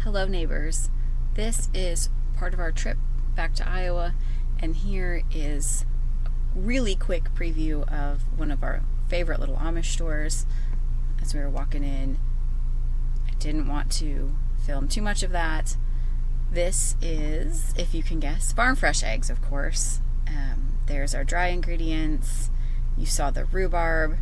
Hello neighbors. This is part of our trip back to Iowa, and here is a really quick preview of one of our favorite little Amish stores. As we were walking in, I didn't want to film too much of that. This is, if you can guess, farm fresh eggs, of course. There's our dry ingredients. You saw the rhubarb.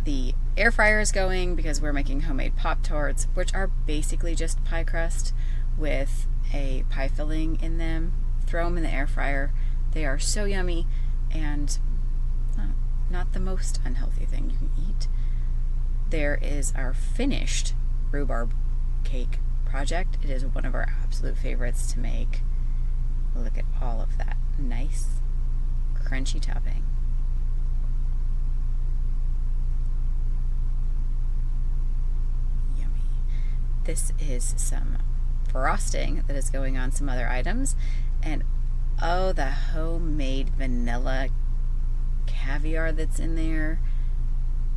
The air fryer is going because we're making homemade Pop-Tarts, which are basically just pie crust with a pie filling in them. Throw them in the air fryer. They are so yummy and not the most unhealthy thing you can eat. There is our finished rhubarb cake project. It is one of our absolute favorites to make. Look at all of that nice crunchy topping. This is some frosting that is going on some other items. And oh, the homemade vanilla caviar that's in there.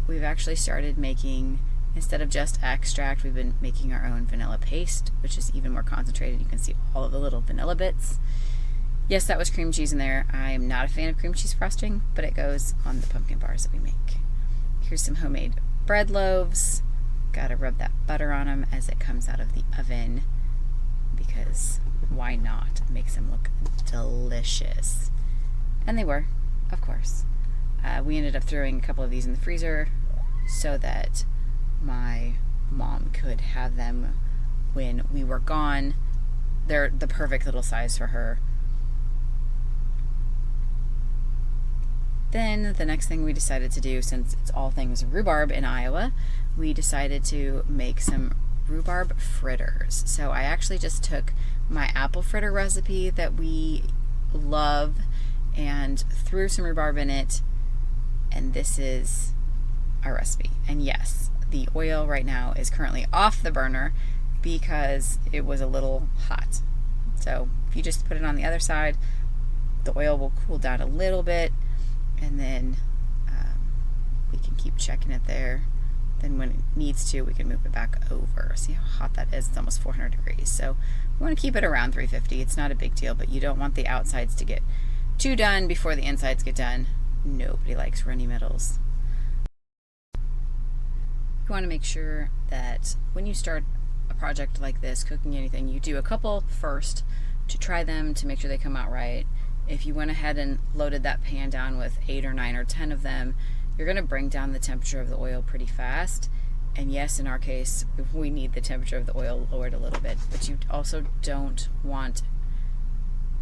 We've actually started making, instead of just extract, we've been making our own vanilla paste, which is even more concentrated. You can see all of the little vanilla bits. Yes, that was cream cheese in there. I am not a fan of cream cheese frosting, but it goes on the pumpkin bars that we make. Here's some homemade bread loaves. Gotta rub that butter on them as it comes out of the oven, because why not? It makes them look delicious. And they were, of course. We ended up throwing a couple of these in the freezer so that my mom could have them when we were gone. They're the perfect little size for her. Then the next thing we decided to do, since it's all things rhubarb in Iowa, we decided to make some rhubarb fritters. So I actually just took my apple fritter recipe that we love and threw some rhubarb in it, and this is our recipe. And yes, the oil right now is currently off the burner because it was a little hot. So if you just put it on the other side, the oil will cool down a little bit, and then we can keep checking it there. Then when it needs to, we can move it back over. See how hot that is? It's almost 400 degrees. So we want to keep it around 350. It's not a big deal, but you don't want the outsides to get too done before the insides get done. Nobody likes runny middles. You want to make sure that when you start a project like this, cooking anything, you do a couple first to try them to make sure they come out right. If you went ahead and loaded that pan down with 8 or 9 or 10 of them, you're going to bring down the temperature of the oil pretty fast. And yes, in our case, we need the temperature of the oil lowered a little bit, but you also don't want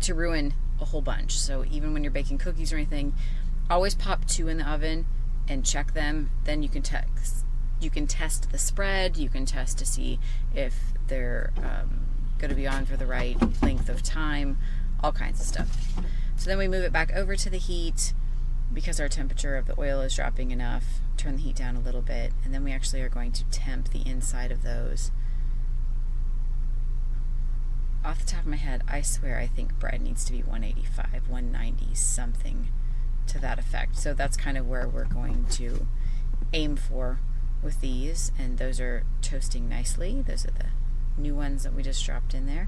to ruin a whole bunch. So even when you're baking cookies or anything, always pop 2 in the oven and check them. Then you can test the spread. You can test to see if they're going to be on for the right length of time, all kinds of stuff. So then we move it back over to the heat because our temperature of the oil is dropping enough. Turn the heat down a little bit, and then we actually are going to temp the inside of those. Off the top of my head, I swear I think bread needs to be 185, 190, something to that effect. So that's kind of where we're going to aim for with these, and those are toasting nicely. Those are the new ones that we just dropped in there.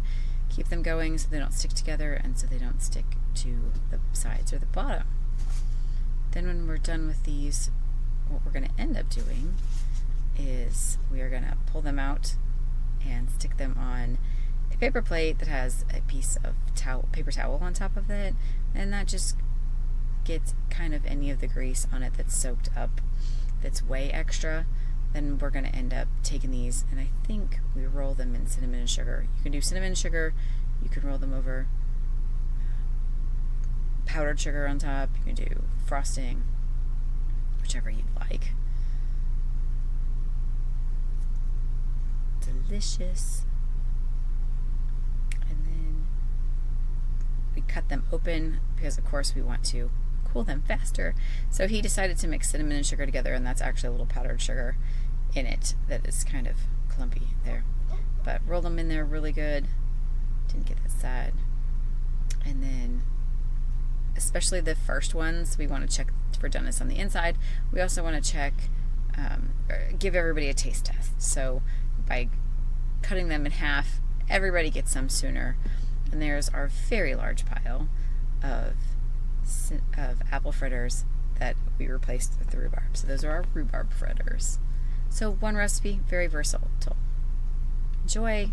Keep them going so they don't stick together and so they don't stick to the sides or the bottom. Then when we're done with these, what we're going to end up doing is we are going to pull them out and stick them on a paper plate that has a piece of paper towel on top of it, and that just gets kind of any of the grease on it that's soaked up that's way extra. Then we're going to end up taking these, and I think we roll them in cinnamon and sugar. You can do cinnamon and sugar. You can roll them over powdered sugar on top. You can do frosting, whichever you'd like. Delicious. And then we cut them open because, of course, we want to cool them faster. So he decided to mix cinnamon and sugar together, and that's actually a little powdered sugar in it that is kind of clumpy there. But roll them in there really good. Didn't get that side. And then, especially the first ones, we want to check for doneness on the inside. We also want to check, give everybody a taste test. So by cutting them in half everybody gets some sooner. And there's our very large pile of apple fritters that we replaced with the rhubarb. So those are our rhubarb fritters. So one recipe, very versatile. Enjoy!